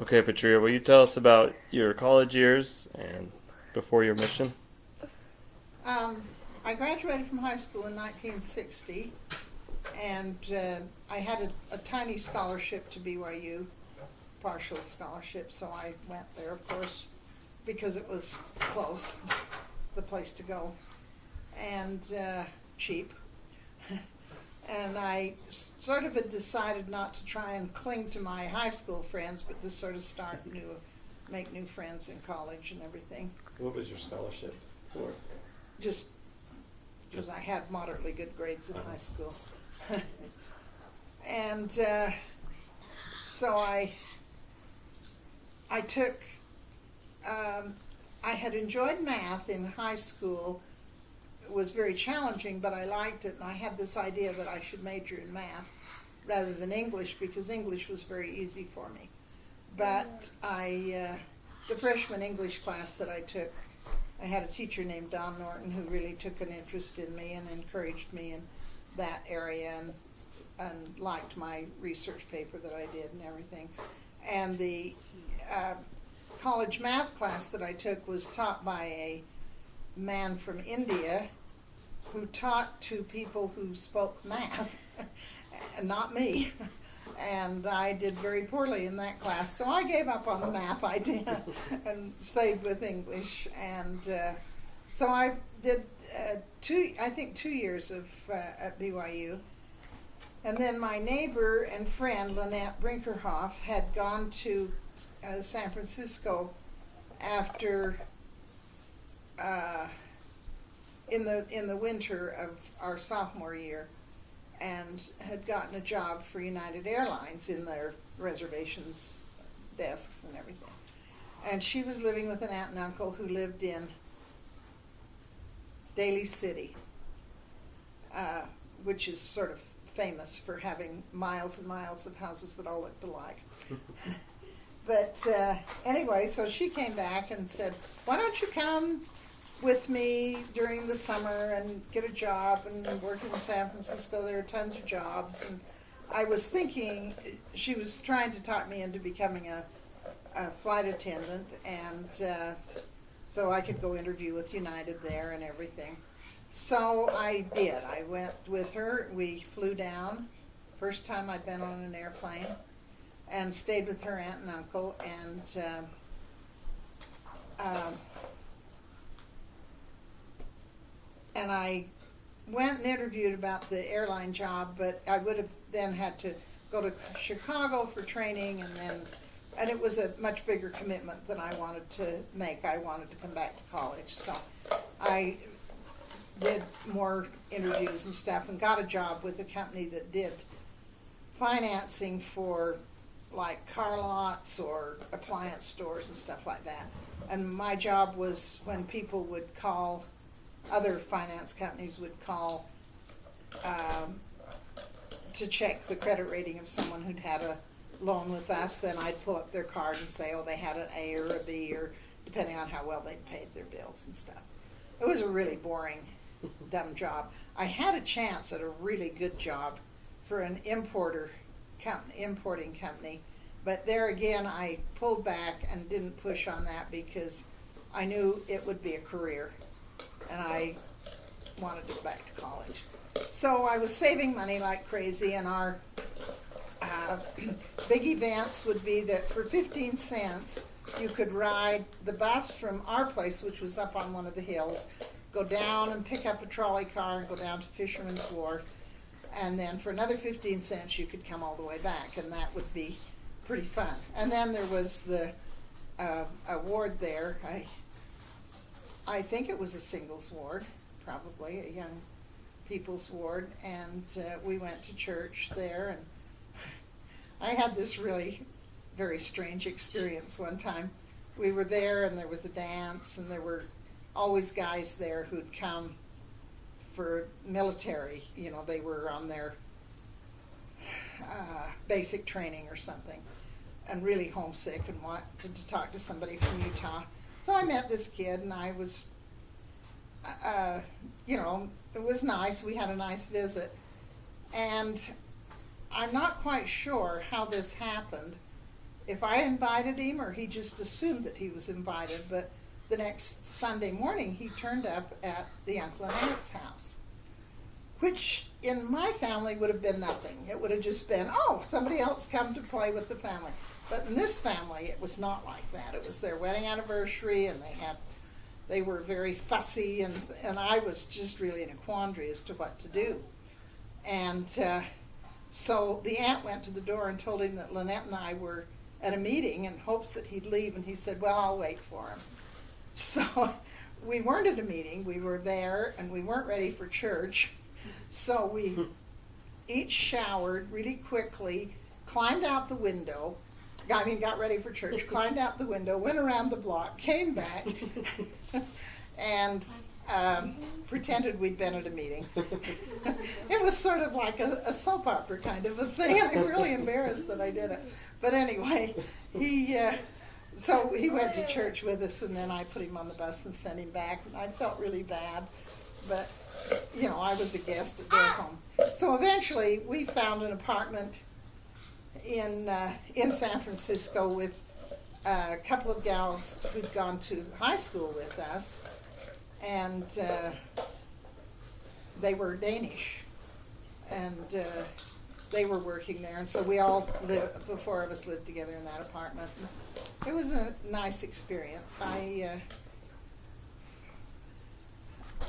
Okay, Patria, will you tell us about your college years and before your mission? Um, I graduated from high school in 1960, and I had a tiny scholarship to BYU, partial scholarship, so I went there, of course, because it was close, the place to go, and cheap. And I sort of had decided not to try and cling to my high school friends, but to sort of make new friends in college and everything. What was your scholarship for? Just because I had moderately good grades in high school. And so I took, I had enjoyed math in high school. It was very challenging, but I liked it, and I had this idea that I should major in math rather than English, because English was very easy for me. But the freshman English class that I took, I had a teacher named Don Norton who really took an interest in me and encouraged me in that area, and liked my research paper that I did and everything. And the college math class that I took was taught by a man from India who taught to people who spoke math, and not me. And I did very poorly in that class, so I gave up on the math idea and stayed with English. And so I did I think 2 years of at BYU. And then my neighbor and friend Lynette Brinkerhoff had gone to San Francisco after in the winter of our sophomore year, and had gotten a job for United Airlines in their reservations desks and everything. And she was living with an aunt and uncle who lived in Daly City, which is sort of famous for having miles and miles of houses that all looked alike. But anyway, so she came back and said, why don't you come with me during the summer and get a job and work in San Francisco? There are tons of jobs. And I was thinking, she was trying to talk me into becoming a flight attendant, and so I could go interview with United there and everything. So I did. I went with her. We flew down, first time I'd been on an airplane, and stayed with her aunt and uncle, and I went and interviewed about the airline job, but I would have then had to go to Chicago for training, and it was a much bigger commitment than I wanted to make. I wanted to come back to college, so I did more interviews and stuff and got a job with a company that did financing for like car lots or appliance stores and stuff like that. And my job was when people would call, other finance companies would call to check the credit rating of someone who'd had a loan with us, then I'd pull up their card and say, oh, they had an A or a B, or depending on how well they'd paid their bills and stuff. It was a really boring, dumb job. I had a chance at a really good job for an importing company, but there again I pulled back and didn't push on that because I knew it would be a career, and I wanted to go back to college. So I was saving money like crazy, and our big events would be that for 15 cents you could ride the bus from our place, which was up on one of the hills, go down and pick up a trolley car and go down to Fisherman's Wharf, and then for another 15 cents you could come all the way back, and that would be pretty fun. And then there was the a ward there. I think it was a singles ward, probably a young people's ward, and we went to church there, and I had this really very strange experience one time. We were there, and there was a dance, and there were always guys there who'd come for military. You know, they were on their basic training or something, and really homesick and wanted to talk to somebody from Utah. So I met this kid, and I was, it was nice. We had a nice visit. And I'm not quite sure how this happened, if I invited him or he just assumed that he was invited, but the next Sunday morning he turned up at the Uncle and Aunt's house, which in my family would have been nothing. It would have just been, oh, somebody else come to play with the family. But in this family, it was not like that. It was their wedding anniversary, and they were very fussy, and I was just really in a quandary as to what to do. And so the aunt went to the door and told him that Lynette and I were at a meeting in hopes that he'd leave, and he said, well, I'll wait for him. So we weren't at a meeting. We were there, and we weren't ready for church. So we each showered really quickly, climbed out the window, got ready for church, climbed out the window, went around the block, came back, and pretended we'd been at a meeting. It was sort of like a soap opera kind of a thing. I'm really embarrassed that I did it. But anyway, so he went to church with us, and then I put him on the bus and sent him back. And I felt really bad, but you know, I was a guest at their home. So eventually, we found an apartment in San Francisco with a couple of gals who'd gone to high school with us, and they were Danish, and they were working there, and so we all the four of us lived together in that apartment. It was a nice experience.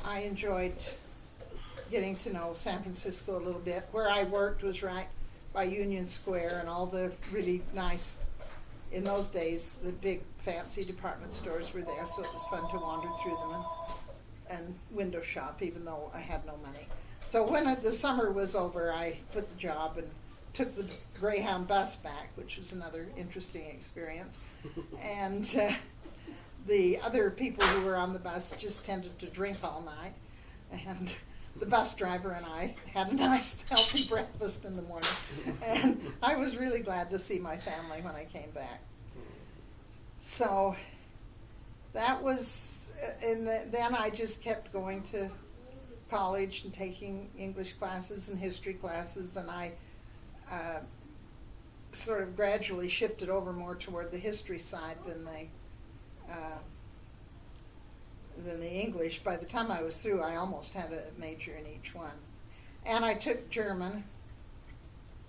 I enjoyed getting to know San Francisco a little bit. Where I worked was right by Union Square, and all the really nice, in those days, the big fancy department stores were there, so it was fun to wander through them and window shop, even though I had no money. So when the summer was over, I quit the job and took the Greyhound bus back, which was another interesting experience. And the other people who were on the bus just tended to drink all night, and the bus driver and I had a nice healthy breakfast in the morning, and I was really glad to see my family when I came back. So that was, then I just kept going to college and taking English classes and history classes, and I sort of gradually shifted over more toward the history side than the English. By the time I was through, I almost had a major in each one. And I took German.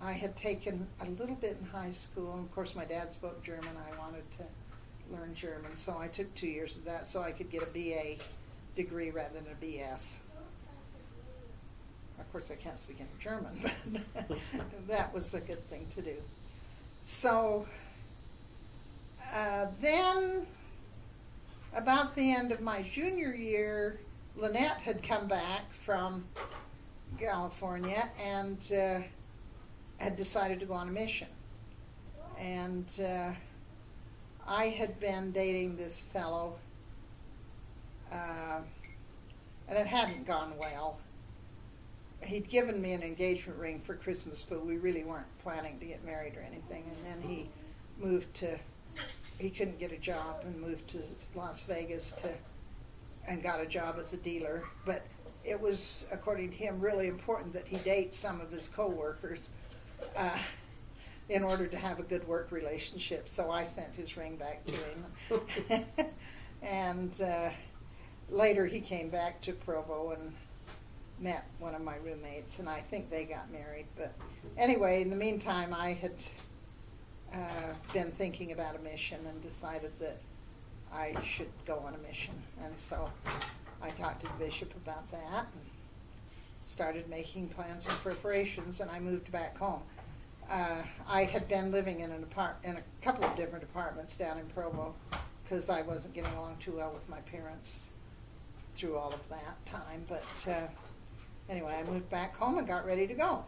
I had taken a little bit in high school, and of course my dad spoke German. I wanted to learn German, so I took 2 years of that so I could get a BA degree rather than a BS. Of course I can't speak any German, but that was a good thing to do. So then, about the end of my junior year, Lynette had come back from California and had decided to go on a mission. And I had been dating this fellow, and it hadn't gone well. He'd given me an engagement ring for Christmas, but we really weren't planning to get married or anything. And then he couldn't get a job and moved to Las Vegas and got a job as a dealer. But it was, according to him, really important that he date some of his co-workers in order to have a good work relationship. So I sent his ring back to him. And later he came back to Provo and met one of my roommates, and I think they got married. But anyway, in the meantime, I had been thinking about a mission and decided that I should go on a mission. And so I talked to the bishop about that and started making plans and preparations, and I moved back home. I had been living in a couple of different apartments down in Provo because I wasn't getting along too well with my parents through all of that time. But anyway, I moved back home and got ready to go.